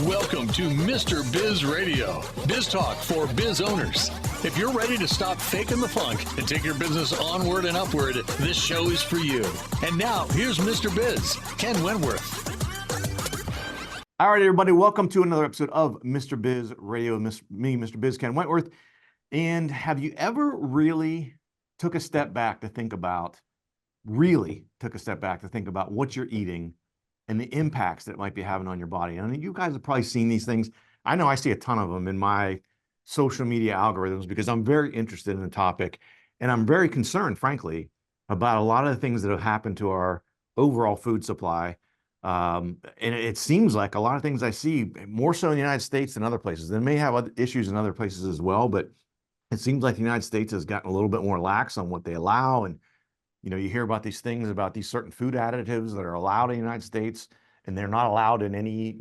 Welcome to Mr. Biz Radio, biz talk for biz owners. If you're ready to stop faking the funk and take your business onward and upward, this show is for you. And now, here's Mr. Biz, Ken Wentworth. All right, everybody, welcome to another episode of Mr. Biz Radio. Me, Mr. Biz, Ken Wentworth. And have you ever really took a step back to think about, what you're eating and the impacts that it might be having on your body? And I mean, you guys have probably seen these things. I know I see a ton of them in my social media algorithms because I'm very interested in the topic. And I'm very concerned, frankly, about a lot of the things that have happened to our overall food supply. And it seems like a lot of things I see, more so in the United States than other places. They may have other issues in other places as well, but it seems like the United States has gotten a little bit more lax on what they allow. And you know, you hear about these things about these certain food additives that are allowed in the United States, and they're not allowed in any,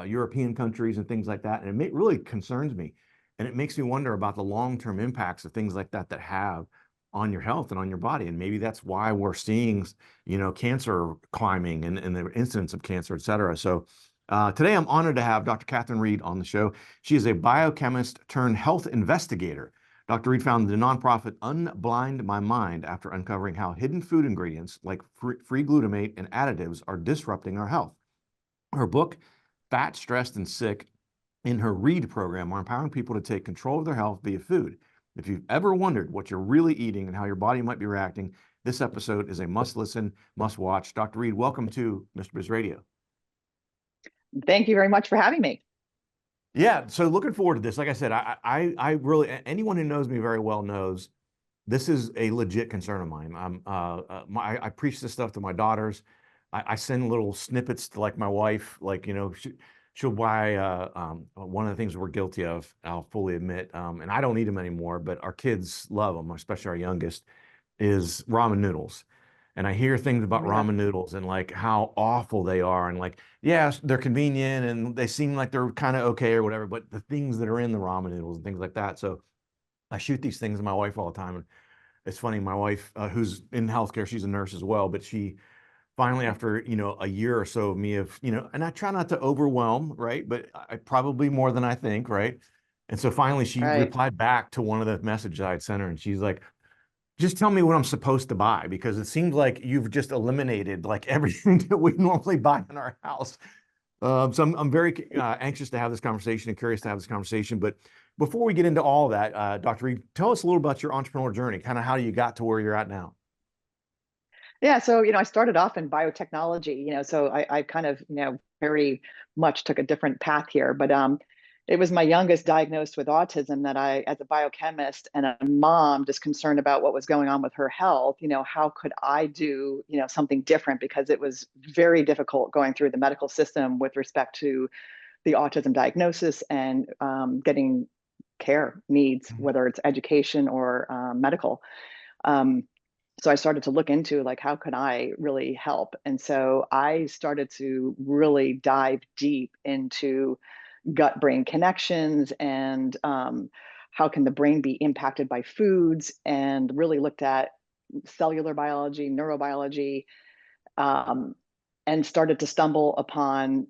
European countries and things like that. And it really concerns me. And it makes me wonder about the long-term impacts of things like that that have on your health and on your body. And maybe that's why we're seeing, cancer climbing and the incidence of cancer, et cetera. So today I'm honored to have Dr. Katherine Reed on the show. She is a biochemist turned health investigator. Dr. Reed founded the nonprofit Unblind My Mind after uncovering how hidden food ingredients like free glutamate and additives are disrupting our health. Her book, Fat, Stressed, and Sick, and her Reid program are empowering people to take control of their health via food. If you've ever wondered what you're really eating and how your body might be reacting, this episode is a must listen, must watch. Dr. Reed, welcome to Mr. Biz Radio. Thank you very much for having me. Yeah, so looking forward to this. Like I said, I really, anyone who knows me very well knows this is a legit concern of mine. I preach this stuff to my daughters. I send little snippets to like my wife, like, she'll buy one of the things we're guilty of, I'll fully admit, and I don't eat them anymore, but our kids love them, especially our youngest, is ramen noodles. And I hear things about ramen noodles and like how awful they are. And like, yes, they're convenient and they seem like they're kind of okay or whatever, but the things that are in the ramen noodles and things like that. So I shoot these things to my wife all the time. And it's funny, my wife, who's in healthcare, she's a nurse as well, but she finally, after, a year or so of me and I try not to overwhelm, right? But I probably more than I think, right? And so finally she replied back to one of the messages I had sent her and she's like, just tell me what I'm supposed to buy, because it seems like you've just eliminated like everything that we normally buy in our house. So I'm very anxious to have this conversation and curious to have this conversation. But before we get into all that, Dr. Reed, tell us a little about your entrepreneurial journey, kind of how you got to where you're at now. Yeah, so, I started off in biotechnology, so I kind of, very much took a different path here. But it was my youngest diagnosed with autism that I, as a biochemist and a mom, just concerned about what was going on with her health, how could I do, something different? Because it was very difficult going through the medical system with respect to the autism diagnosis and getting care needs, whether it's education or medical. So I started to look into like, how could I really help? And so I started to really dive deep into gut-brain connections and how can the brain be impacted by foods, and really looked at cellular biology, neurobiology, and started to stumble upon,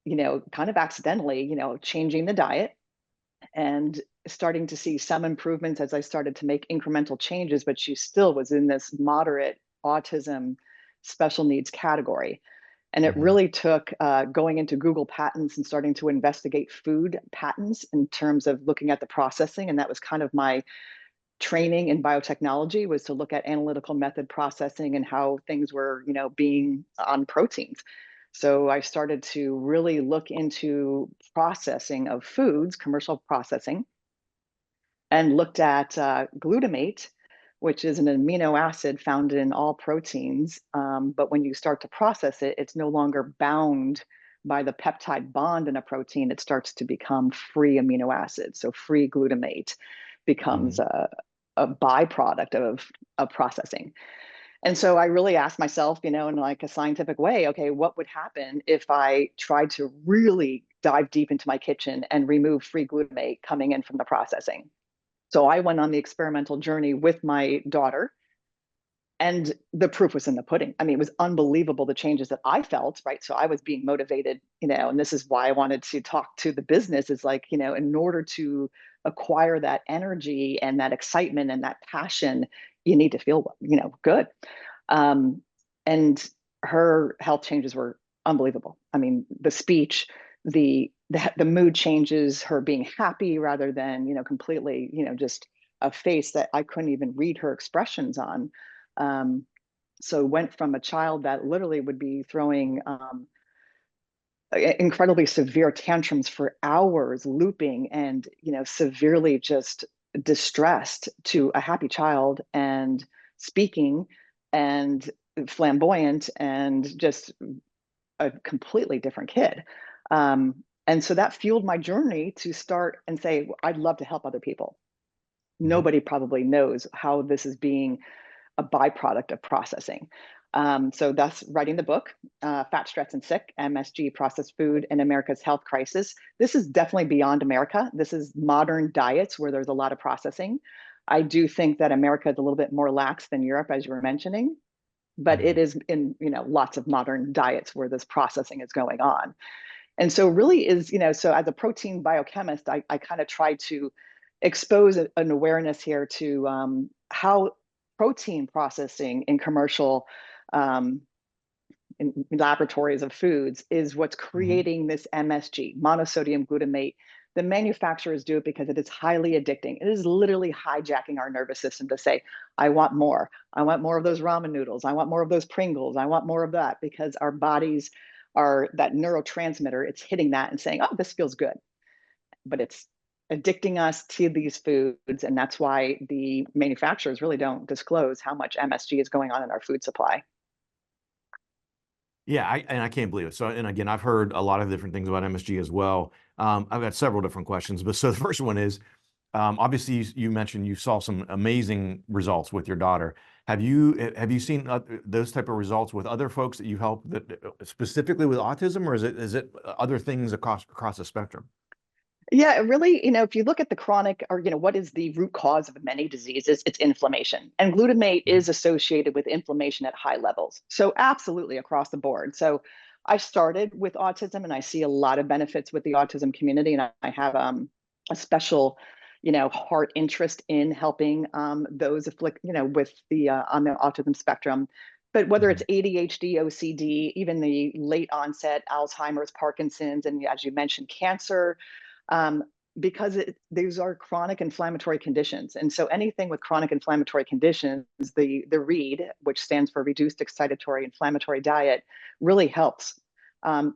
kind of accidentally, changing the diet and starting to see some improvements as I started to make incremental changes, but she still was in this moderate autism special needs category. And it really took going into Google patents and starting to investigate food patents in terms of looking at the processing. And that was kind of my training in biotechnology, was to look at analytical method processing and how things were, being on proteins. So I started to really look into processing of foods, commercial processing, and looked at glutamate, which is an amino acid found in all proteins. But when you start to process it, it's no longer bound by the peptide bond in a protein. It starts to become free amino acids. So free glutamate becomes a byproduct of processing. And so I really asked myself, in like a scientific way, okay, what would happen if I tried to really dive deep into my kitchen and remove free glutamate coming in from the processing? So I went on the experimental journey with my daughter And the proof was in the pudding. I mean, it was unbelievable, the changes that I felt, right? So I was being motivated, and this is why I wanted to talk to the business, is like, in order to acquire that energy and that excitement and that passion, you need to feel, good. And her health changes were unbelievable. I mean, the speech, the mood changes, her being happy rather than, completely, just a face that I couldn't even read her expressions on. So went from a child that literally would be throwing incredibly severe tantrums for hours, looping and, severely just distressed, to a happy child and speaking and flamboyant and just a completely different kid. And so that fueled my journey to start and say, I'd love to help other people. Nobody probably knows how this is being a byproduct of processing. So that's writing the book, Fat, Stressed, and Sick, MSG, Processed Food, and America's Health Crisis. This is definitely beyond America. This is modern diets where there's a lot of processing. I do think that America is a little bit more lax than Europe, as you were mentioning, but it is in, lots of modern diets where this processing is going on. And so really is, so as a protein biochemist, I kind of try to expose an awareness here to how protein processing in commercial in laboratories of foods is what's creating this MSG, monosodium glutamate. The manufacturers do it because it is highly addicting. It is literally hijacking our nervous system to say, I want more. I want more of those ramen noodles. I want more of those Pringles. I want more of that, because our bodies are that neurotransmitter. It's hitting that and saying, oh, this feels good. But it's addicting us to these foods. And that's why the manufacturers really don't disclose how much MSG is going on in our food supply. Yeah, I can't believe it. So, and again, I've heard a lot of different things about MSG as well. I've got several different questions, but so the first one is, obviously you mentioned you saw some amazing results with your daughter. Have you seen those type of results with other folks that you help, that specifically with autism, or is it other things across the spectrum? Yeah, really, if you look at the chronic, or, what is the root cause of many diseases, it's inflammation. And glutamate is associated with inflammation at high levels. So absolutely across the board. So I started with autism, and I see a lot of benefits with the autism community. And I have a special, heart interest in helping those with the on the autism spectrum. But whether it's ADHD, OCD, even the late onset Alzheimer's, Parkinson's, and as you mentioned, cancer, because these are chronic inflammatory conditions. And so anything with chronic inflammatory conditions, the Reid, which stands for reduced excitatory inflammatory diet, really helps.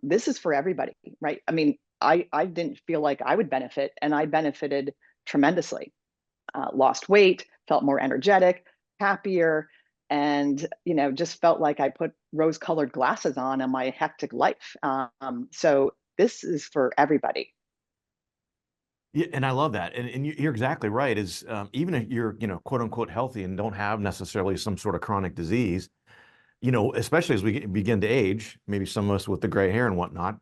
This is for everybody, right? I mean, I didn't feel like I would benefit, and I benefited tremendously. Lost weight, felt more energetic, happier, and just felt like I put rose-colored glasses on in my hectic life. So this is for everybody. Yeah, and I love that. And you're exactly right. Is even if you're, quote unquote healthy and don't have necessarily some sort of chronic disease, especially as we begin to age, maybe some of us with the gray hair and whatnot.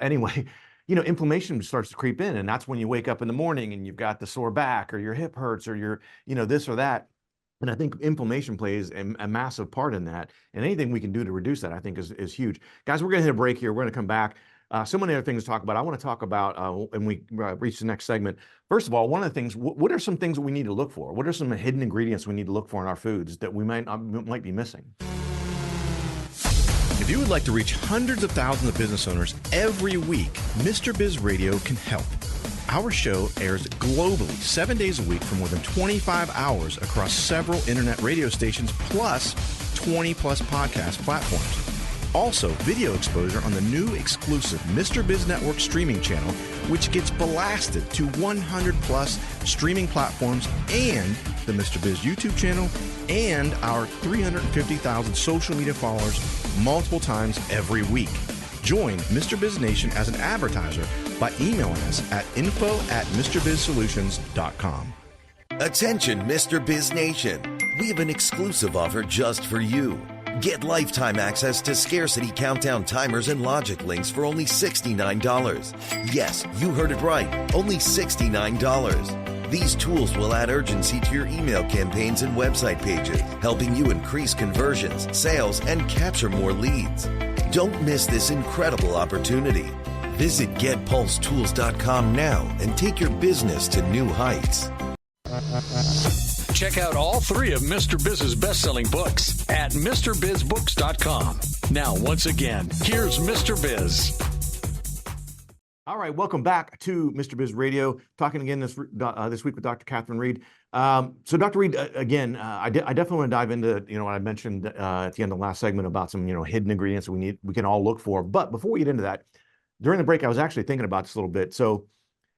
Anyway, inflammation starts to creep in, and that's when you wake up in the morning and you've got the sore back, or your hip hurts, or your, this or that. And I think inflammation plays a massive part in that. And anything we can do to reduce that, I think, is huge. Guys, we're going to hit a break here. We're going to come back. So many other things to talk about. I want to talk about, and we reach the next segment. First of all, one of the things, what are some things that we need to look for? What are some hidden ingredients we need to look for in our foods that we might be missing? If you would like to reach hundreds of thousands of business owners every week, Mr. Biz Radio can help. Our show airs globally 7 days a week for more than 25 hours across several internet radio stations, plus 20 plus podcast platforms. Also, video exposure on the new exclusive Mr. Biz Network streaming channel, which gets blasted to 100 plus streaming platforms, and the Mr. Biz YouTube channel, and our 350,000 social media followers multiple times every week. Join Mr. Biz Nation as an advertiser by emailing us at info@MrBizSolutions.com. Attention, Mr. Biz Nation. We have an exclusive offer just for you. Get lifetime access to scarcity countdown timers and logic links for only $69. Yes, you heard it right. Only $69. These tools will add urgency to your email campaigns and website pages, helping you increase conversions, sales, and capture more leads. Don't miss this incredible opportunity. Visit getpulsetools.com now and take your business to new heights. Check out all 3 of Mr. Biz's best-selling books at MrBizBooks.com. Now, once again, here's Mr. Biz. All right, welcome back to Mr. Biz Radio. Talking again this week with Dr. Katherine Reed. So, Dr. Reed, again, I definitely want to dive into what I mentioned at the end of the last segment about some hidden ingredients we can all look for. But before we get into that, during the break, I was actually thinking about this a little bit. So,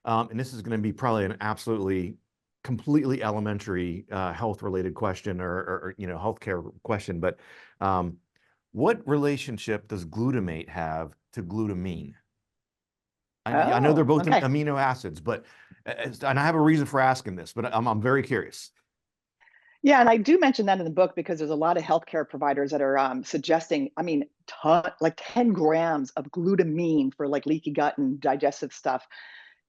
and this is going to be probably an absolutely completely elementary health-related question or healthcare question, but what relationship does glutamate have to glutamine? I know they're both amino acids, but and I have a reason for asking this, but I'm very curious. Yeah, and I do mention that in the book because there's a lot of healthcare providers that are suggesting, like 10 grams of glutamine for like leaky gut and digestive stuff.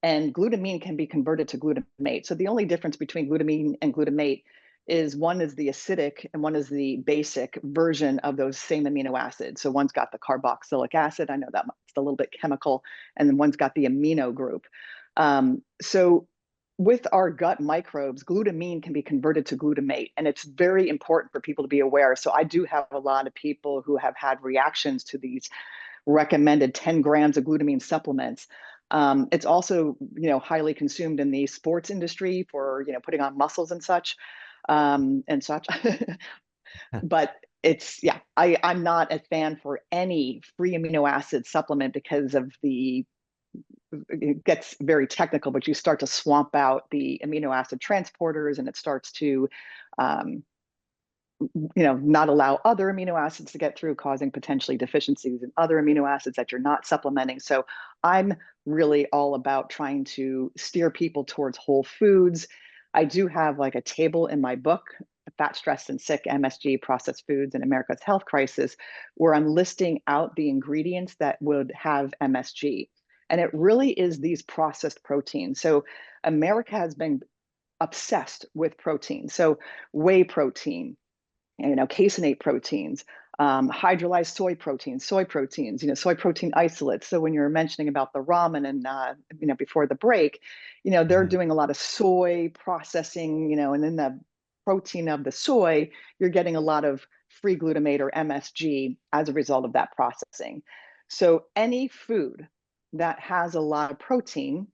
And glutamine can be converted to glutamate. So the only difference between glutamine and glutamate is one is the acidic and one is the basic version of those same amino acids. So one's got the carboxylic acid. I know that it's a little bit chemical, and then one's got the amino group. So with our gut microbes, glutamine can be converted to glutamate, and it's very important for people to be aware. So I do have a lot of people who have had reactions to these recommended 10 grams of glutamine supplements. It's also, highly consumed in the sports industry for, putting on muscles and such. But I'm not a fan for any free amino acid supplement because of it gets very technical, but you start to swamp out the amino acid transporters, and it starts to, not allow other amino acids to get through, causing potentially deficiencies in other amino acids that you're not supplementing. So I'm really all about trying to steer people towards whole foods. I do have like a table in my book, Fat, Stressed, and Sick, MSG, Processed Foods in America's Health Crisis, where I'm listing out the ingredients that would have MSG. And it really is these processed proteins. So America has been obsessed with protein. So whey protein, caseinate proteins, hydrolyzed soy proteins, soy protein isolates. So when you're mentioning about the ramen and, before the break, they're doing a lot of soy processing, and in the protein of the soy, you're getting a lot of free glutamate or MSG as a result of that processing. So any food that has a lot of protein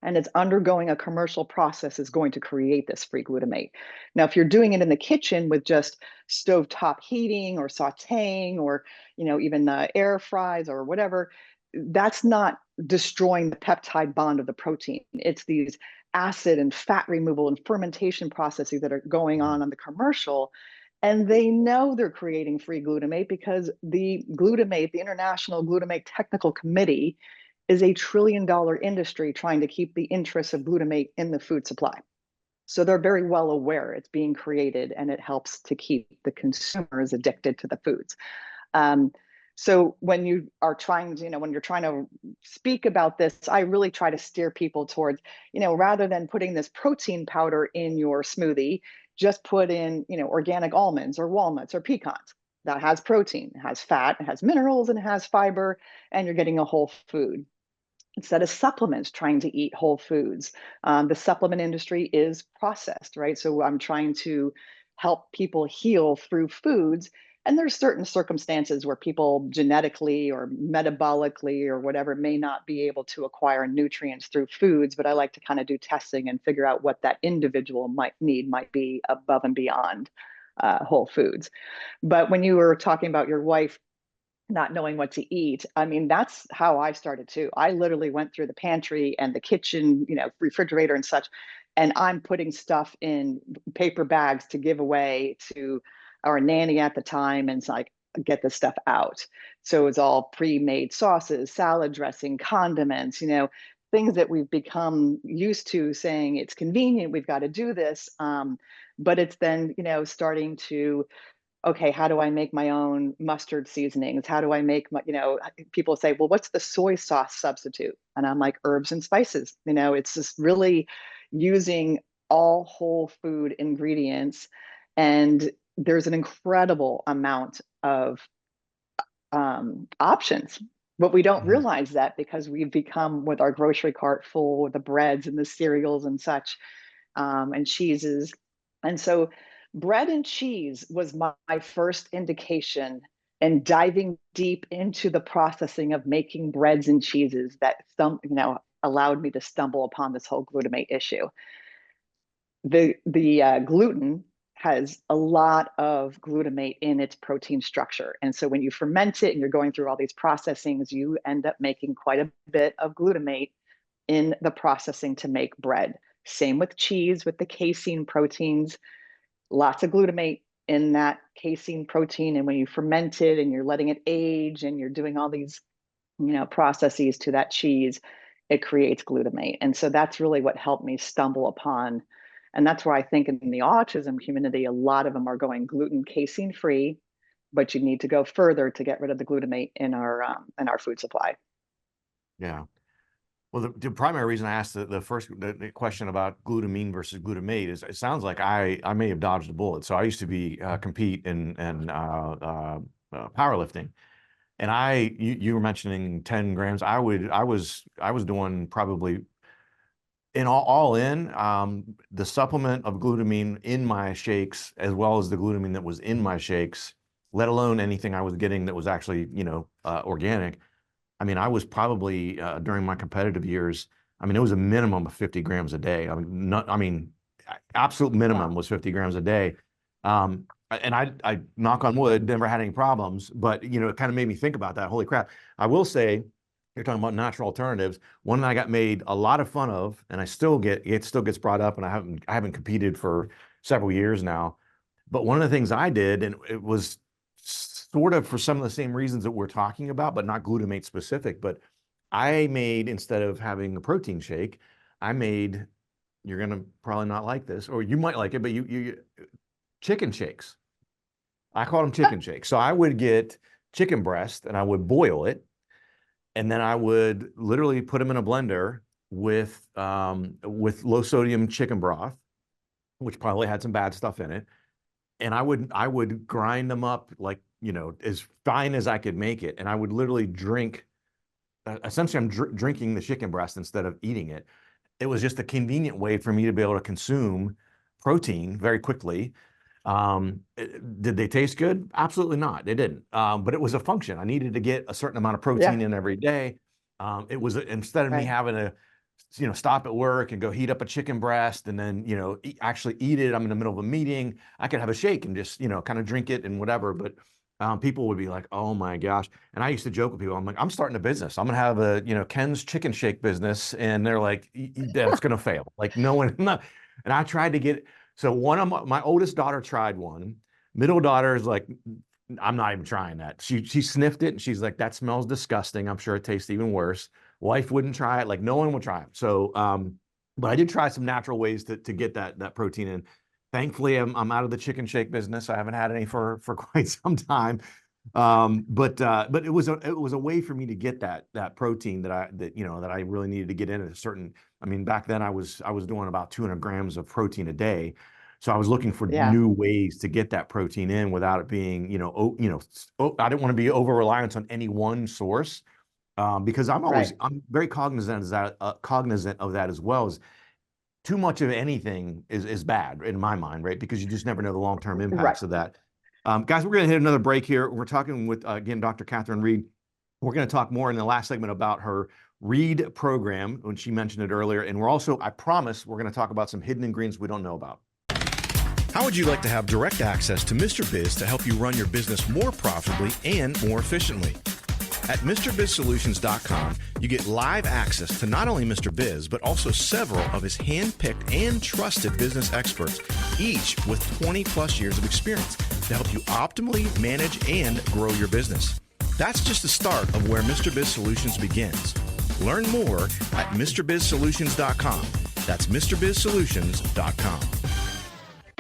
and it's undergoing a commercial process is going to create this free glutamate. Now, if you're doing it in the kitchen with just stovetop heating or sauteing or, even air fries or whatever, that's not destroying the peptide bond of the protein. It's these acid and fat removal and fermentation processes that are going on the commercial. And they know they're creating free glutamate because the International Glutamate Technical Committee, is a $1 trillion industry trying to keep the interests of glutamate in the food supply. So they're very well aware it's being created, and it helps to keep the consumers addicted to the foods. So when you are trying to, when you're trying to speak about this, I really try to steer people towards, rather than putting this protein powder in your smoothie, just put in, organic almonds or walnuts or pecans. That has protein, it has fat, it has minerals, and it has fiber, and you're getting a whole food. Instead of supplements, trying to eat whole foods. The supplement industry is processed, right? So I'm trying to help people heal through foods. And there's certain circumstances where people genetically or metabolically or whatever may not be able to acquire nutrients through foods, but I like to kind of do testing and figure out what that individual might be above and beyond whole foods. But when you were talking about your wife not knowing what to eat, that's how I started too. I literally went through the pantry and the kitchen, refrigerator and such, and I'm putting stuff in paper bags to give away to our nanny at the time, and it's like, get this stuff out. So it's all pre-made sauces, salad dressing, condiments, things that we've become used to saying it's convenient, we've got to do this. But it's then, starting to, okay, how do I make my own mustard seasonings? How do I make my, people say, well, what's the soy sauce substitute? And I'm like, herbs and spices. It's just really using all whole food ingredients. And there's an incredible amount of options. But we don't realize that because we've become with our grocery cart full with the breads and the cereals and such, and cheeses. And so bread and cheese was my first indication and diving deep into the processing of making breads and cheeses that allowed me to stumble upon this whole glutamate issue. The gluten has a lot of glutamate in its protein structure. And so when you ferment it and you're going through all these processings, you end up making quite a bit of glutamate in the processing to make bread. Same with cheese, with the casein proteins, lots of glutamate in that casein protein. And when you ferment it and you're letting it age and you're doing all these, processes to that cheese, it creates glutamate. And so that's really what helped me stumble upon. And that's where I think in the autism community, a lot of them are going gluten casein free, but you need to go further to get rid of the glutamate in our food supply. Yeah. Well, the primary reason I asked the question about glutamine versus glutamate is it sounds like I may have dodged a bullet. So I used to compete in powerlifting, and you were mentioning 10 grams. I was doing probably all in the supplement of glutamine in my shakes, as well as the glutamine that was in my shakes, let alone anything I was getting that was actually organic. I mean, I was probably during my competitive years, it was a minimum of 50 grams a day. Absolute minimum was 50 grams a day. And I knock on wood, never had any problems, but it kind of made me think about that. Holy crap. I will say, you're talking about natural alternatives. One that I got made a lot of fun of, and it still gets brought up, and I haven't competed for several years now. But one of the things I did, and it was sort of for some of the same reasons that we're talking about, but not glutamate specific. But I made, instead of having a protein shake, you're gonna probably not like this, or you might like it, but you chicken shakes. I call them chicken shakes. So I would get chicken breast and I would boil it. And then I would literally put them in a blender with low sodium chicken broth, which probably had some bad stuff in it. And I would grind them up like, as fine as I could make it. And I would literally drink, essentially I'm drinking the chicken breast instead of eating it. It was just a convenient way for me to be able to consume protein very quickly. Did they taste good? Absolutely not. They didn't. But it was a function. I needed to get a certain amount of protein in every day. It was, instead of me having to, stop at work and go heat up a chicken breast and then, actually eat it. I'm in the middle of a meeting. I could have a shake and just, kind of drink it and whatever. But people would be like, oh my gosh. And I used to joke with people. I'm like, I'm starting a business. I'm going to have a, Ken's chicken shake business. And they're like, that's going to fail. Like no one, not. And I tried to get, so one of my oldest daughter tried one. Middle daughter is like, I'm not even trying that. She sniffed it and she's like, that smells disgusting. I'm sure it tastes even worse. Wife wouldn't try it. Like no one would try it. So, but I did try some natural ways to get that protein in. Thankfully, I'm out of the chicken shake business. I haven't had any for quite some time. But it was a way for me to get that protein that I really needed to get in at a certain. Back then I was doing about 200 grams of protein a day. So I was looking for new ways to get that protein in without it being, I didn't want to be over reliant on any one source, because I'm very cognizant of that as well. As too much of anything is bad in my mind, right? Because you just never know the long-term impacts of that. Guys, we're going to hit another break here. We're talking with, again, Dr. Katherine Reed. We're going to talk more in the last segment about her Reid program when she mentioned it earlier. And we're also, I promise, we're going to talk about some hidden ingredients we don't know about. How would you like to have direct access to Mr. Biz to help you run your business more profitably and more efficiently? At MrBizSolutions.com, you get live access to not only Mr. Biz, but also several of his hand-picked and trusted business experts, each with 20-plus years of experience to help you optimally manage and grow your business. That's just the start of where Mr. Biz Solutions begins. Learn more at MrBizSolutions.com. That's MrBizSolutions.com.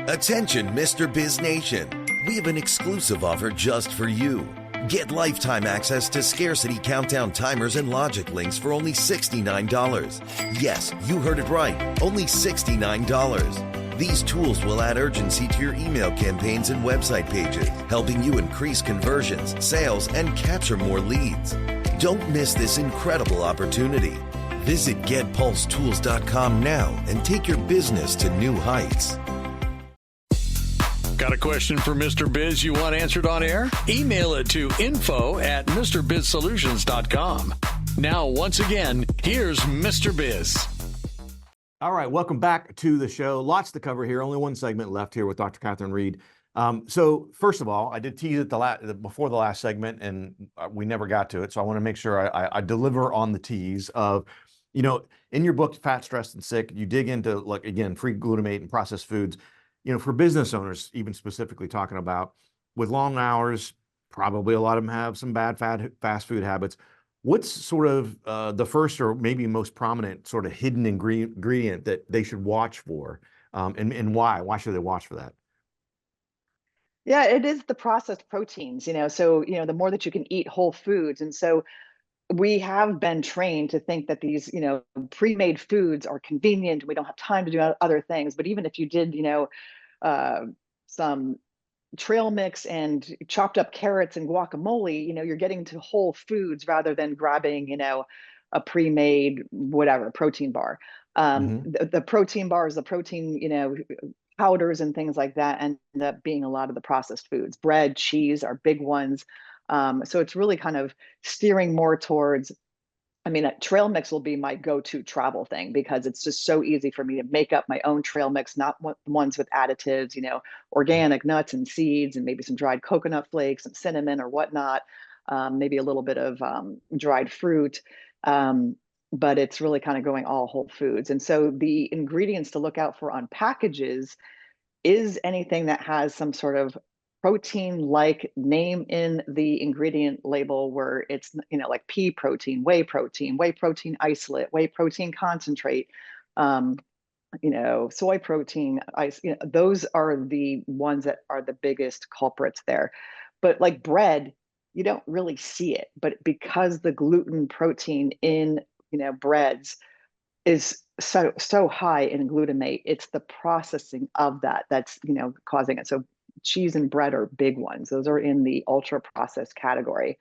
Attention, Mr. Biz Nation. We have an exclusive offer just for you. Get lifetime access to scarcity countdown timers and logic links for only $69. Yes, you heard it right, only $69. These tools will add urgency to your email campaigns and website pages, helping you increase conversions, sales, and capture more leads. Don't miss this incredible opportunity. Visit GetPulseTools.com now and take your business to new heights. Got a question for Mr. Biz you want answered on air? Email it to info@MrBizSolutions.com. Now, once again, here's Mr. Biz. All right, welcome back to the show. Lots to cover here. Only one segment left here with Dr. Katherine Reed. So first of all, I did tease it before the last segment, and we never got to it. So I want to make sure I deliver on the tease of, in your book, Fat, Stressed, and Sick, you dig into, like, again, free glutamate and processed foods. For business owners, even specifically talking about with long hours, probably a lot of them have some bad fast food habits. What's sort of the first or maybe most prominent sort of hidden ingredient that they should watch for, and why? Why should they watch for that? Yeah, it is the processed proteins, so, the more that you can eat whole foods. And so we have been trained to think that these, pre-made foods are convenient. We don't have time to do other things. But even if you did, some trail mix and chopped up carrots and guacamole, you're getting to whole foods rather than grabbing, a pre-made whatever protein bar. The protein bars, the protein, powders and things like that end up being a lot of the processed foods. Bread, cheese are big ones. So it's really kind of steering more towards, trail mix will be my go-to travel thing because it's just so easy for me to make up my own trail mix, not ones with additives, organic nuts and seeds and maybe some dried coconut flakes, some cinnamon or whatnot, maybe a little bit of dried fruit. But it's really kind of going all whole foods. And so the ingredients to look out for on packages is anything that has some sort of protein-like name in the ingredient label where it's, like pea protein, whey protein isolate, whey protein concentrate, soy protein, those are the ones that are the biggest culprits there. But like bread, you don't really see it, but because the gluten protein in, breads is so high in glutamate, it's the processing of that's, causing it. So cheese and bread are big ones. Those are in the ultra processed category.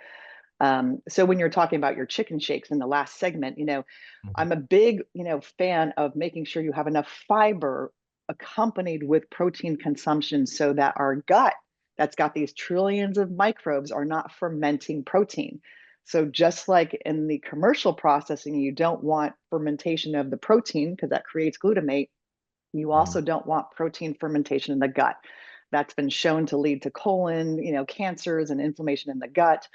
So when you're talking about your chicken shakes in the last segment, I'm a big, fan of making sure you have enough fiber accompanied with protein consumption so that our gut that's got these trillions of microbes are not fermenting protein. So just like in the commercial processing, you don't want fermentation of the protein because that creates glutamate. You also don't want protein fermentation in the gut. That's been shown to lead to colon, cancers and inflammation in the gut.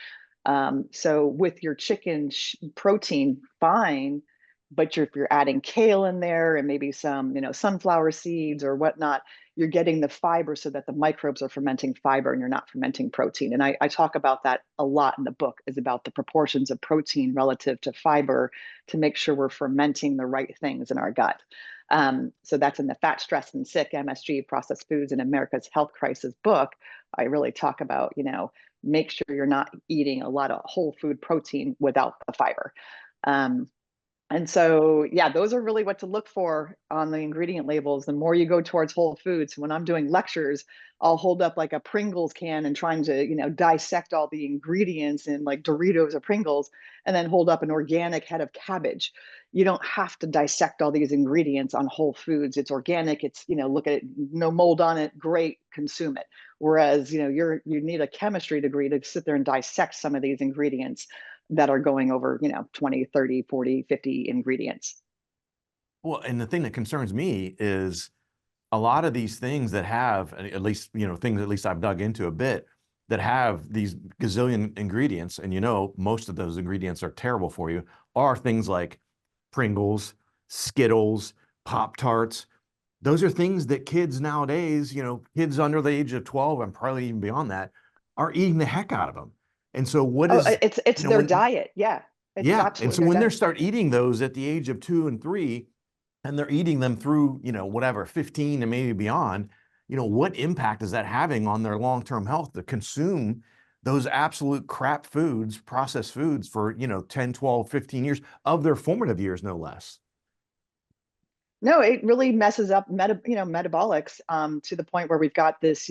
So with your chicken protein, fine, but if you're adding kale in there and maybe some, sunflower seeds or whatnot, you're getting the fiber so that the microbes are fermenting fiber and you're not fermenting protein. And I talk about that a lot in the book, is about the proportions of protein relative to fiber to make sure we're fermenting the right things in our gut. So that's in the Fat, Stressed, and Sick, MSG, Processed Foods in America's Health Crisis book. I really talk about, make sure you're not eating a lot of whole food protein without the fiber. And so, yeah, those are really what to look for on the ingredient labels. The more you go towards whole foods, when I'm doing lectures, I'll hold up like a Pringles can and trying to, dissect all the ingredients in like Doritos or Pringles, and then hold up an organic head of cabbage. You don't have to dissect all these ingredients on whole foods. It's organic. It's, look at it, no mold on it. Great, consume it. Whereas, you need a chemistry degree to sit there and dissect some of these ingredients that are going over, 20, 30, 40, 50 ingredients. Well, and the thing that concerns me is a lot of these things that have, at least, things at least I've dug into a bit, that have these gazillion ingredients, and most of those ingredients are terrible for you, are things like Pringles, Skittles, Pop-Tarts. Those are things that kids nowadays, kids under the age of 12 and probably even beyond that, are eating the heck out of them. And so it's their diet. Yeah. And so when they start eating those at the age of 2 and 3, and they're eating them through, 15 and maybe beyond, what impact is that having on their long-term health to consume those absolute crap foods, processed foods for, 10, 12, 15 years of their formative years, no less. No, it really messes up metabolics to the point where we've got this,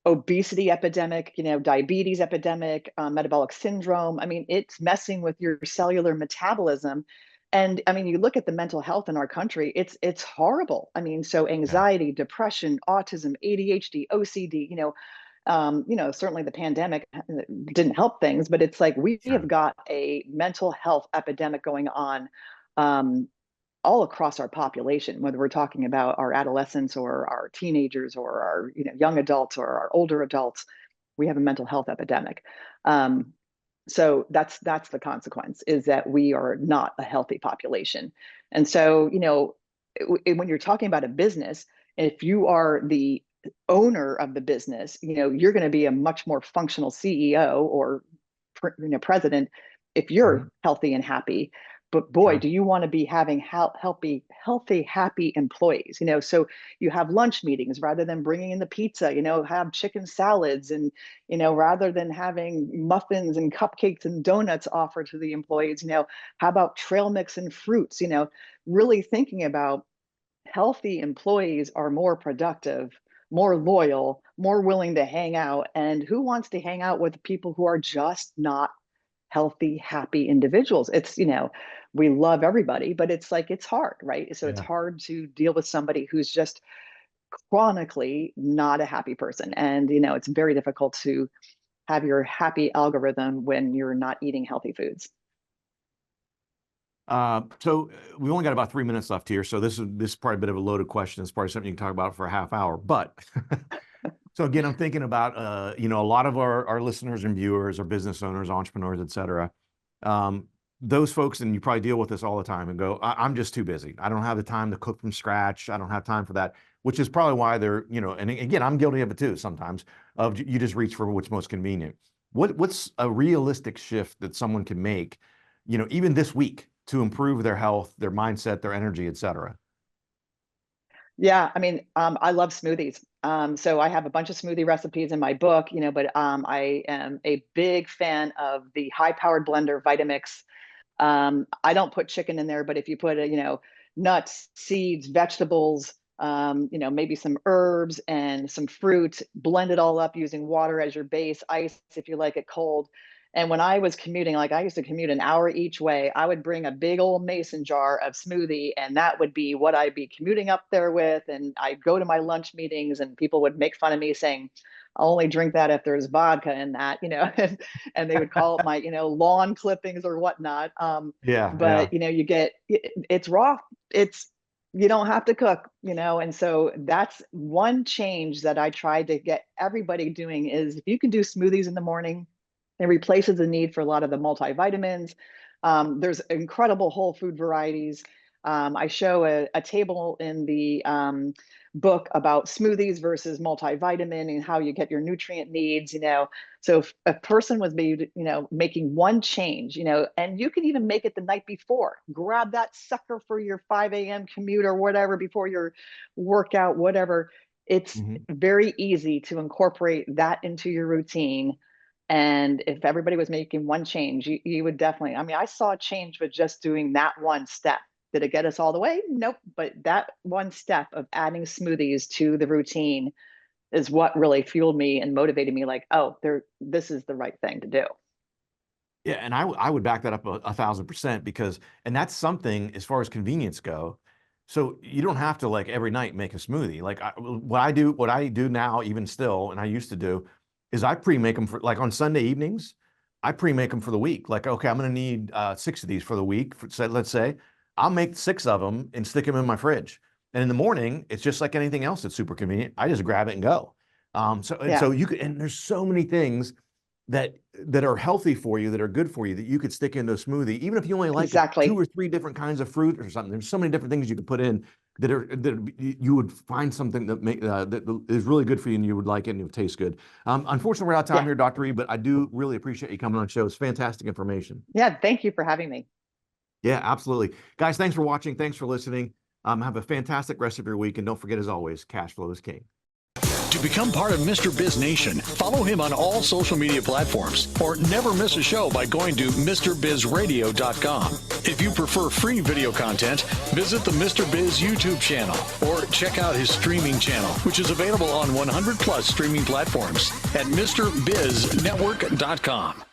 obesity epidemic, diabetes epidemic, metabolic syndrome. I mean, it's messing with your cellular metabolism. And I mean, you look at the mental health in our country, it's horrible. I mean, so anxiety, depression, autism, ADHD, OCD, certainly the pandemic didn't help things, but it's like we have got a mental health epidemic going on all across our population, whether we're talking about our adolescents or our teenagers or our young adults or our older adults. We have a mental health epidemic. So that's the consequence, is that we are not a healthy population. And so, when you're talking about a business, if you are the owner of the business, you're going to be a much more functional CEO or president if you're healthy and happy. But boy, do you want to be having healthy, happy employees, so you have lunch meetings rather than bringing in the pizza, have chicken salads and, rather than having muffins and cupcakes and donuts offered to the employees, how about trail mix and fruits, really thinking about healthy employees are more productive, more loyal, more willing to hang out. And who wants to hang out with people who are just not healthy, happy individuals? It's, we love everybody, but it's like, it's hard, right? So it's hard to deal with somebody who's just chronically not a happy person. And, it's very difficult to have your happy algorithm when you're not eating healthy foods. So we only got about 3 minutes left here. So this is probably a bit of a loaded question. It's probably something you can talk about for a half hour, but so again, I'm thinking about, a lot of our listeners and viewers are business owners, entrepreneurs, et cetera. Those folks, and you probably deal with this all the time and go, I'm just too busy. I don't have the time to cook from scratch. I don't have time for that, which is probably why they're, and again, I'm guilty of it too sometimes, of you just reach for what's most convenient. What's a realistic shift that someone can make, even this week to improve their health, their mindset, their energy, et cetera? Yeah, I mean, I love smoothies. So I have a bunch of smoothie recipes in my book, but I am a big fan of the high-powered blender Vitamix. I don't put chicken in there, but if you put nuts, seeds, vegetables, maybe some herbs and some fruit, blend it all up using water as your base, ice if you like it cold. And when I was commuting, like I used to commute an hour each way, I would bring a big old mason jar of smoothie, and that would be what I'd be commuting up there with. And I'd go to my lunch meetings and people would make fun of me saying, I'll only drink that if there's vodka in that, and they would call it my, lawn clippings or whatnot. But it's raw. You don't have to cook, and so that's one change that I tried to get everybody doing is if you can do smoothies in the morning, it replaces the need for a lot of the multivitamins. There's incredible whole food varieties. I show a table in the book about smoothies versus multivitamin and how you get your nutrient needs, So if a person was maybe, making one change, and you can even make it the night before, grab that sucker for your 5 a.m. commute or whatever before your workout, whatever. It's very easy to incorporate that into your routine. And if everybody was making one change, you would definitely, I mean, I saw a change with just doing that one step. Did it get us all the way? Nope. But that one step of adding smoothies to the routine is what really fueled me and motivated me, like, oh, this is the right thing to do. Yeah, and I would back that up 1,000% because, and that's something as far as convenience go. So you don't have to like every night make a smoothie. Like what I do now, even still, and I used to do, is I pre-make them for like on Sunday evenings. I pre-make them for the week. Like, okay, I'm going to need 6 of these for the week. Let's say I'll make 6 of them and stick them in my fridge. And in the morning, it's just like anything else that's super convenient. I just grab it and go. So you could, and there's so many things that are healthy for you, that are good for you, that you could stick into a smoothie, even if you only like 2 or 3 different kinds of fruit or something. There's so many different things you could put in that you would find something that is really good for you and you would like it and it would taste good. Unfortunately, we're out of time here, Dr. Reed, but I do really appreciate you coming on the show. It's fantastic information. Yeah, thank you for having me. Yeah, absolutely. Guys, thanks for watching. Thanks for listening. Have a fantastic rest of your week. And don't forget, as always, cash flow is king. To become part of Mr. Biz Nation, follow him on all social media platforms or never miss a show by going to MrBizRadio.com. If you prefer free video content, visit the Mr. Biz YouTube channel or check out his streaming channel, which is available on 100 plus streaming platforms at MrBizNetwork.com.